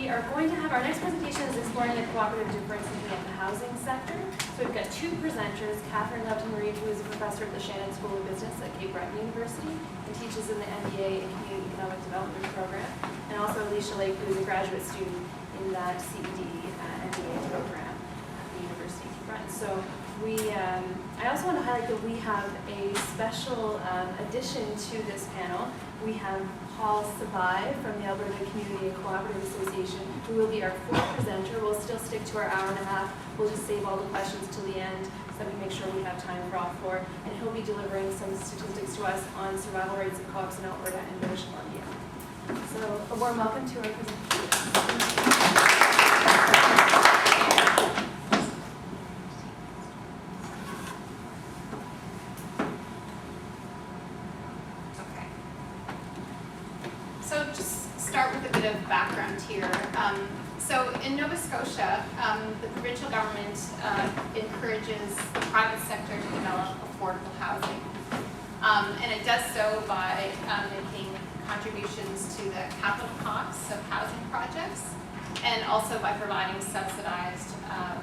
We are going to have our next presentation is exploring the cooperative differentiation of the housing sector. So we've got two presenters, Leviten-Reid, who is a professor at the Shannon School of Business at Cape Breton University and teaches in the MBA in Community Economic Development Program, and also Alicia, who is a graduate student in that CED MBA program at the University of Cape Breton. So I also want to highlight that we have a special addition to this panel. We have Paul Sabai from the Alberta Community and Cooperative Association, who will be our fourth presenter. We'll still stick to our hour and a half. We'll just save all the questions till the end so that we make sure we have time for all four. And he'll be delivering some statistics to us on survival rates of co-ops in Alberta and British Columbia. So a warm welcome to our presentation. Background here. So in Nova Scotia, the provincial government encourages the private sector to develop affordable housing. And it does so by making contributions to the capital costs of housing projects and also by providing subsidized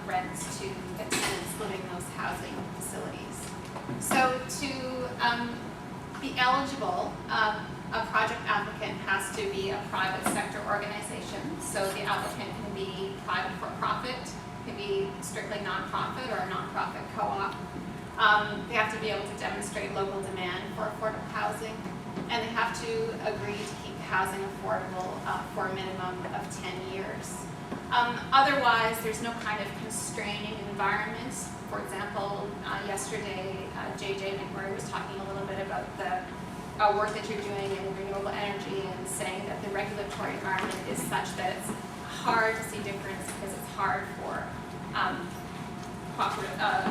rents to the tenants living in those housing facilities. So to be eligible, a project applicant has to be a private sector organization. So the applicant can be private for profit, can be strictly nonprofit or a nonprofit co-op. They have to be able to demonstrate local demand for affordable housing, and they have to agree to keep housing affordable for a minimum of 10 years. Otherwise, there's no kind of constraining environment. For example, yesterday, JJ McMurray was talking a little bit about the work that you're doing in renewable energy and saying that the regulatory environment is such that it's hard to see difference because it's hard for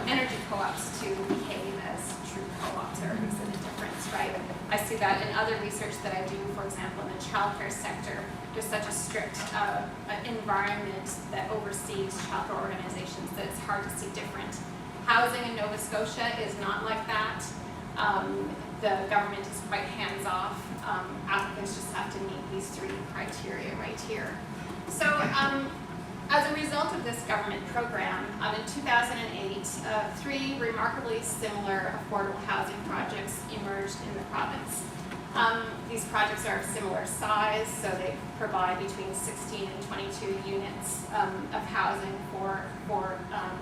energy co-ops to behave as true co-ops or exhibit difference, right? I see that in other research that I do, for example, in the childcare sector. There's such a strict environment that oversees childcare organizations that it's hard to see different. Housing in Nova Scotia is not like that. The government is quite hands-off. Applicants just have to meet these three criteria right here. So as a result of this government program, in 2008, three remarkably similar affordable housing projects emerged in the province. These projects are of similar size, so they provide between 16 and 22 units of housing for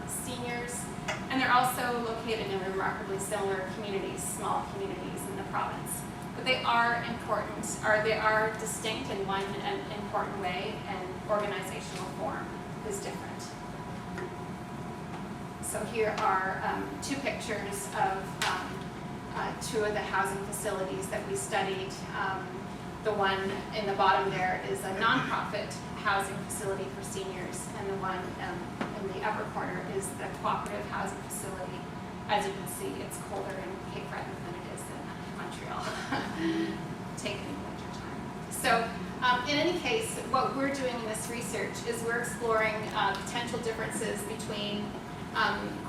seniors. And they're also located in remarkably similar communities, small communities in the province. But they are important, or they are distinct in one important way, and organizational form is different. So here are two pictures of two of the housing facilities that we studied. The one in the bottom there is a nonprofit housing facility for seniors, and the one in the upper corner is the cooperative housing facility. As you can see, it's colder in Cape Breton than it is in Montreal, taken in winter time. So in any case, what we're doing in this research is we're exploring potential differences between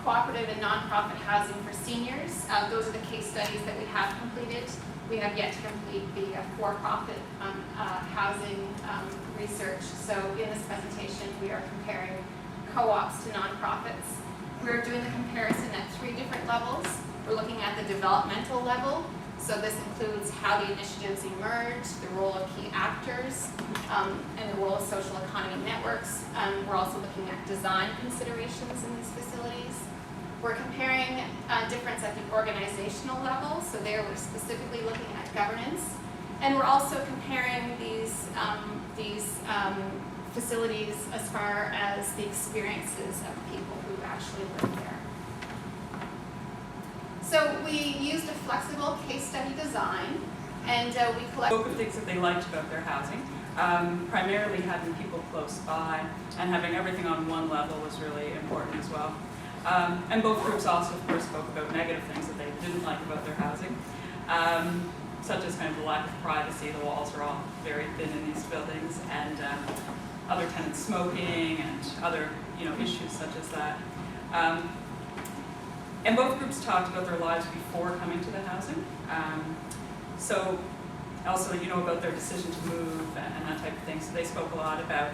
cooperative and nonprofit housing for seniors. Those are the case studies that we have completed. We have yet to complete the for-profit housing research. So in this presentation, we are comparing co-ops to nonprofits. We're doing the comparison at three different levels. We're looking at the developmental level. So this includes how the initiatives emerge, the role of key actors, and the role of social economy networks. We're also looking at design considerations in these facilities. We're comparing difference at the organizational level. So there we're specifically looking at governance. And we're also comparing these facilities as far as the experiences of people who actually live there. So we used a flexible case study design, and we collected spoke of things that they liked about their housing. Primarily having people close by and having everything on one level was really important as well. And both groups also, of course, spoke about negative things that they didn't like about their housing, such as kind of the lack of privacy. The walls are all very thin in these buildings, and other tenants smoking and other issues such as that. And both groups talked about their lives before coming to the housing. So also, about their decision to move and that type of thing. So they spoke a lot about,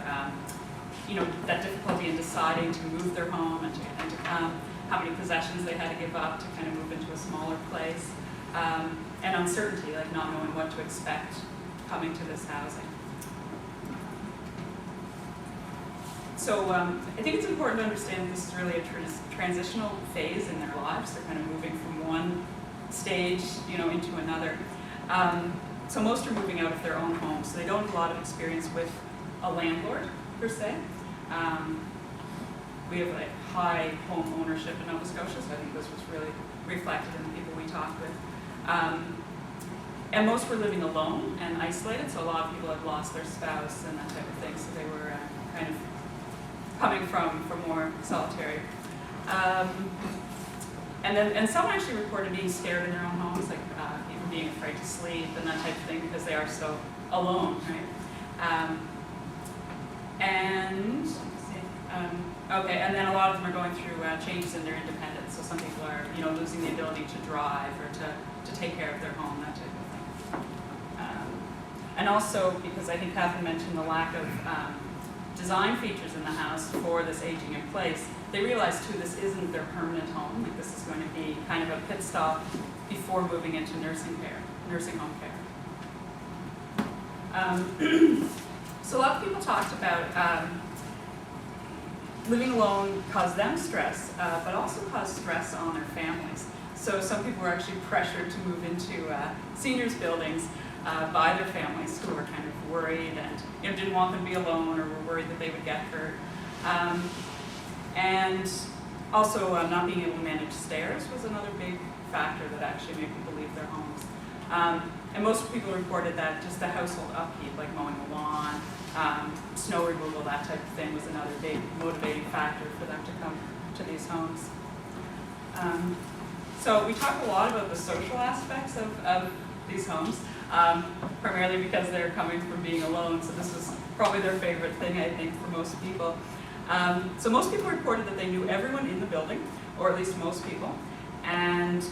that difficulty in deciding to move their home and to come, how many possessions they had to give up to kind of move into a smaller place, and uncertainty, like not knowing what to expect coming to this housing. So I think it's important to understand that this is really a transitional phase in their lives. They're kind of moving from one stage, into another. So most are moving out of their own homes, so they don't have a lot of experience with a landlord, per se. We have like high home ownership in Nova Scotia, so I think this was really reflected in the people we talked with. And most were living alone and isolated, so a lot of people had lost their spouse and that type of thing, so they were kind of coming from more solitary. And some actually reported being scared in their own homes, like even being afraid to sleep and that type of thing because they are so alone, right? Okay, and then a lot of them are going through changes in their independence. So some people are, losing the ability to drive or to take care of their home, that type of thing. And also, because I think Catherine mentioned the lack of design features in the house for this aging in place, they realized too this isn't their permanent home. Like this is going to be kind of a pit stop before moving into nursing home care. So a lot of people talked about living alone caused them stress, but also caused stress on their families. So some people were actually pressured to move into seniors buildings by their families who were kind of worried and didn't want them to be alone or were worried that they would get hurt. And also not being able to manage stairs was another big factor that actually made people leave their homes. And most people reported that just the household upkeep, like mowing the lawn, snow removal, that type of thing, was another big motivating factor for them to come to these homes. So we talk a lot about the social aspects of these homes, primarily because they're coming from being alone, so this was probably their favorite thing, I think, for most people. So most people reported that they knew everyone in the building, or at least most people, and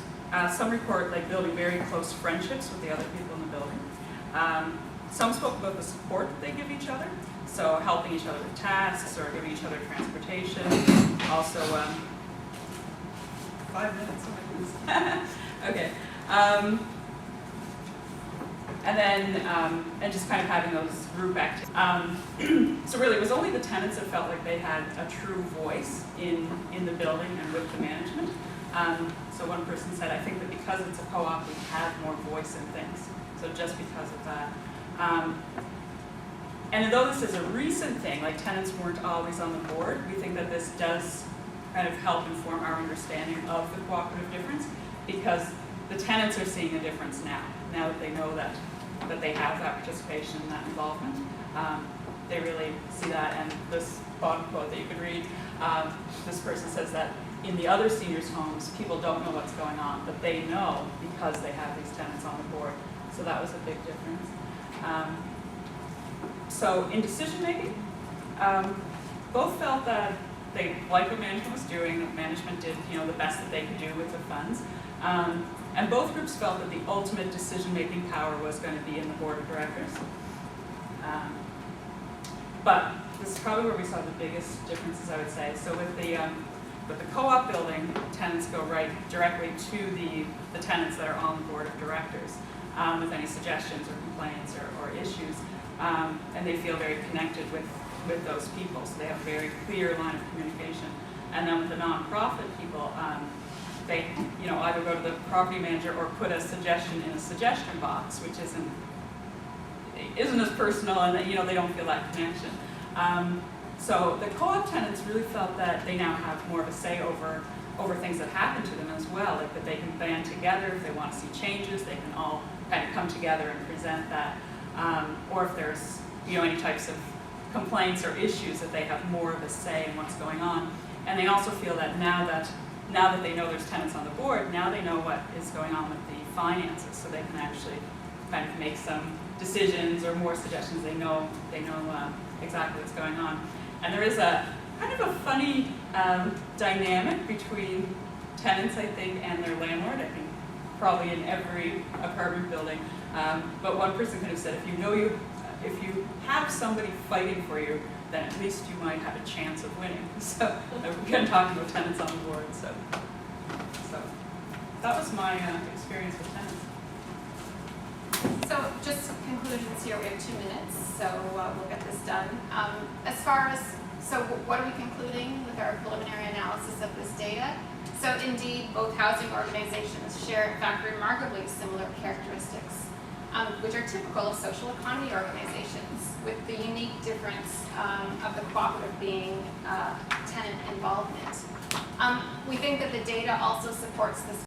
some report like building very close friendships with the other people in the building. Some spoke about the support that they give each other, so helping each other with tasks or giving each other transportation. Also, 5 minutes, oh my goodness. Okay. And then, and just kind of having those group activities. So really, it was only the tenants that felt like they had a true voice in the building and with the management. So one person said, I think that because it's a co-op, we have more voice in things. So just because of that. And though this is a recent thing, like tenants weren't always on the board, we think that this does kind of help inform our understanding of the cooperative difference, because the tenants are seeing a difference now that they know that they have that participation and that involvement. They really see that, and this bottom quote that you could read, this person says that in the other seniors' homes, people don't know what's going on, but they know because they have these tenants on the board. So that was a big difference. So in decision making, both felt that they liked what management was doing, that management did the best that they could do with the funds. And both groups felt that the ultimate decision-making power was going to be in the board of directors. But this is probably where we saw the biggest differences, I would say. So with the co-op building, tenants go right directly to the tenants that are on the board of directors with any suggestions or complaints or issues. And they feel very connected with those people, so they have a very clear line of communication. And then with the nonprofit people, they either go to the property manager or put a suggestion in a suggestion box, which isn't as personal, and they don't feel that connection. So the co-op tenants really felt that they now have more of a say over things that happen to them as well, like that they can band together if they want to see changes, they can all kind of come together and present that, or if there's any types of complaints or issues, that they have more of a say in what's going on. And they also feel that now that they know there's tenants on the board, now they know what is going on with the finances, so they can actually kind of make some decisions or more suggestions. They know exactly what's going on. And there is a kind of a funny dynamic between tenants, I think, and their landlord. I think probably in every apartment building. But one person kind of said, if you have somebody fighting for you, then at least you might have a chance of winning. So we're going to talk about tenants on the board. So that was my experience with tenants. So just conclusions here, we have 2 minutes, so we'll get this done. As far as, so what are we concluding with our preliminary analysis of this data? So indeed, both housing organizations share, in fact, remarkably similar characteristics, which are typical of social economy organizations, with the unique difference of the cooperative being tenant involvement. We think that the data also supports this